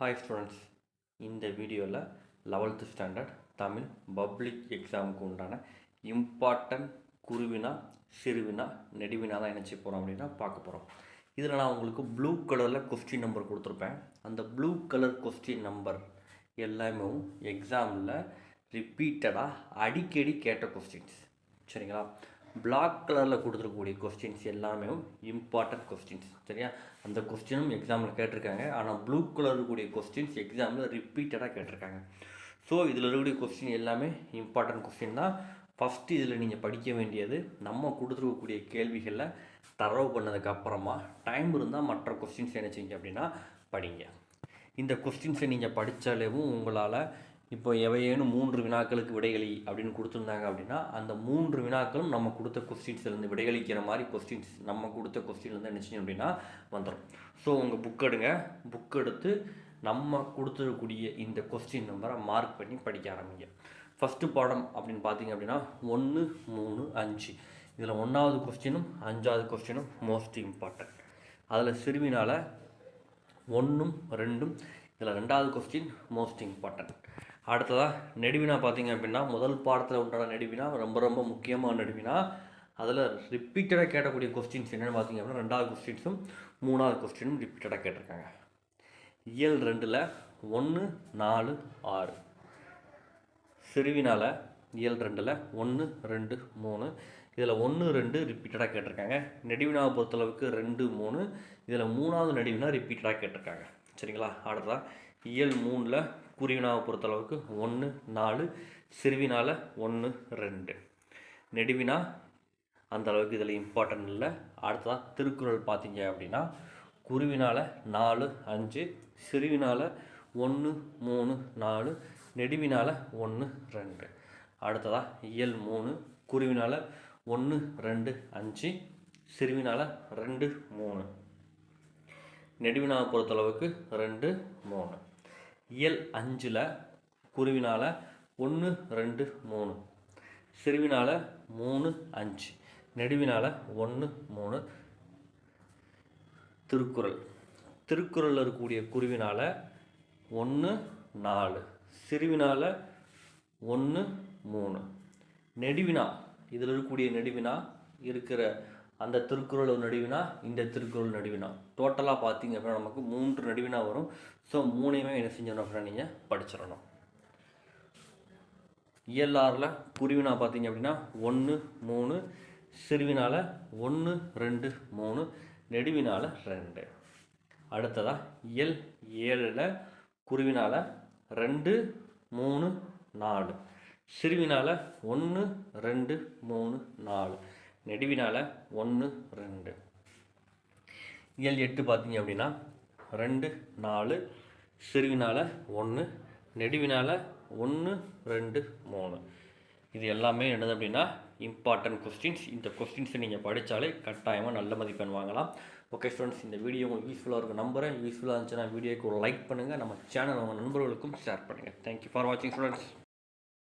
Hi students, இந்த வீடியோவில் 11th standard Tamil public எக்ஸாமுக்கு உண்டான இம்பார்ட்டன்ட் குருவினா சிறுவினா நெடுவினா தான் என்ன செய்ய போகிறோம் அப்படின்னா பார்க்க போகிறோம். இதில் நான் உங்களுக்கு ப்ளூ கலரில் கொஸ்டின் நம்பர் கொடுத்துருப்பேன். அந்த ப்ளூ கலர் கொஸ்டின் நம்பர் எல்லாமே எக்ஸாமில் ரிப்பீட்டடாக அடிக்கடி கேட்ட கொஸ்டின்ஸ், சரிங்களா? பிளாக் கலரில் கொடுத்துருக்கக்கூடிய கொஸ்டின்ஸ் எல்லாமே இம்பார்ட்டன்ட் கொஸ்டின்ஸ், சரியா? அந்த கொஸ்டினும் எக்ஸாமில் கேட்டிருக்காங்க. ஆனால் ப்ளூ கலர் இருக்கக்கூடிய கொஸ்டின்ஸ் எக்ஸாமில் ரிப்பீட்டடாக கேட்டிருக்காங்க. ஸோ இதில் இருக்கக்கூடிய கொஸ்டின் எல்லாமே இம்பார்ட்டன்ட் கொஸ்டின் தான். ஃபஸ்ட்டு இதில் நீங்கள் படிக்க வேண்டியது நம்ம கொடுத்துருக்கக்கூடிய கேள்விகளில் தரவு பண்ணதுக்கப்புறமா டைம் இருந்தால் மற்ற கொஸ்டின்ஸ் என்ன செய்யுங்க அப்படின்னா படிங்க. இந்த கொஸ்டின்ஸை நீங்கள் படித்தாலேவும் உங்களால் இப்போ எவையேனும் 3 வினாக்களுக்கு விடைகளி அப்படின்னு கொடுத்துருந்தாங்க அப்படின்னா அந்த 3 வினாக்களும் நம்ம கொடுத்த கொஸ்டின்ஸ்லேருந்து விடைகளிக்கிற மாதிரி கொஸ்டின்ஸ் நம்ம கொடுத்த கொஸ்டின்லேருந்து என்ன செய்யும் அப்படின்னா வந்துடும். ஸோ உங்கள் புக் எடுங்க, புக் எடுத்து நம்ம கொடுத்துருக்கூடிய இந்த கொஸ்டின் நம்பரை மார்க் பண்ணி படிக்க ஆரம்பிங்க. ஃபஸ்ட்டு பாடம் அப்படின்னு பார்த்தீங்க அப்படின்னா 1, 3, 5 இதில் 1வது கொஸ்டினும் 5வது கொஸ்டினும் மோஸ்ட் இம்பார்ட்டன்ட். அதில் சிறுவினால் 1, 2 இதில் 2வது கொஸ்டின் மோஸ்ட் இம்பார்ட்டன்ட். அடுத்ததாக நெடுவினா பார்த்தீங்க அப்படின்னா முதல் பாடத்தில் உண்டான நெடுவினா ரொம்ப ரொம்ப முக்கியமான நெடுவினா. அதில் ரிப்பீட்டடாக கேட்கக்கூடிய கொஸ்டின்ஸ் என்னென்னு பார்த்தீங்க அப்படின்னா 2வது கொஸ்டின்ஸும் 3வது கொஸ்டினும் ரிப்பீட்டடாக கேட்டிருக்காங்க. இயல் 2ல் 1, 4, 6 சிறுவினால் இயல் 2ல் 1, 2, 3 இதில் 1, 2 ரிப்பீட்டடாக கேட்டிருக்காங்க. நெடுவினாவை பொறுத்தளவுக்கு 2, 3 இதில் 3வது நெடுவினா ரிப்பீட்டடாக கேட்டிருக்காங்க, சரிங்களா? அடுத்ததாக இயல் 3ல் குறிவினாவை பொறுத்தளவுக்கு 1, 4 சிறுவினால் 1, 2 நெடுவினா அந்த அளவுக்கு இதில் இம்பார்ட்டன்ட் இல்லை. அடுத்ததாக திருக்குறள் பார்த்தீங்க அப்படின்னா குருவினால் 4, 5 சிறுவினால் 1, 3, 4 நெடுவினால் 1, 2. அடுத்ததாக இயல் 3 குருவினால் 1, 2, 5 சிறுவினால் 2, 3 நெடுவினாவை பொறுத்தளவுக்கு 2, 3. இயல் 5ல் குருவினால் 1, 2, 3 சிறுவினால் 3, 5 நெடுவினால் 1, 3. திருக்குறளில் இருக்கக்கூடிய குருவினால் 1, 4 சிறுவினால் 1, 3 நெடுவினா இதில் இருக்கக்கூடிய நெடுவினா இருக்கிற அந்த திருக்குறள் நடுவினா இந்த திருக்குறள் நடுவினா டோட்டலாக பார்த்தீங்க அப்படின்னா நமக்கு 3 நடுவினா வரும். ஸோ 3ஐயுமே என்ன செஞ்சிடணும் அப்படின்னா நீங்கள் படிச்சிடணும். இயல் 6ல் குருவினா பார்த்தீங்க அப்படின்னா 1, 3 சிறுவினால் 1, 2, 3 நெடுவினால் 2. அடுத்ததாக இயல் 7ல் குருவினால் 2, 3, 4 சிறுவினால் 1, 2, 3, 4 நெடுவினால் 1, 2. இயல் 8 பார்த்தீங்க அப்படின்னா 2, 4 சிறுவினால் 1 நெடுவினால் 1, 2, 3 இது எல்லாமே என்னது அப்படின்னா இம்பார்ட்டன்ட் கொஸ்டின்ஸ். இந்த கொஸ்டின்ஸை நீங்கள் படித்தாலே கட்டாயமாக நல்ல மதிப்பெண் வாங்கலாம். ஓகே ஸ்டூடெண்ட்ஸ், இந்த வீடியோ உங்களுக்கு யூஸ்ஃபுல்லாக இருக்கும் நம்புகிறேன். யூஸ்ஃபுல்லாக இருந்துச்சுன்னா வீடியோக்கு ஒரு லைக் பண்ணுங்கள், நம்ம சேனல் உங்கள் நண்பர்களுக்கும் ஷேர் பண்ணுங்கள். தேங்க்யூ ஃபார் வாட்சிங் ஸ்டூடெண்ட்ஸ்.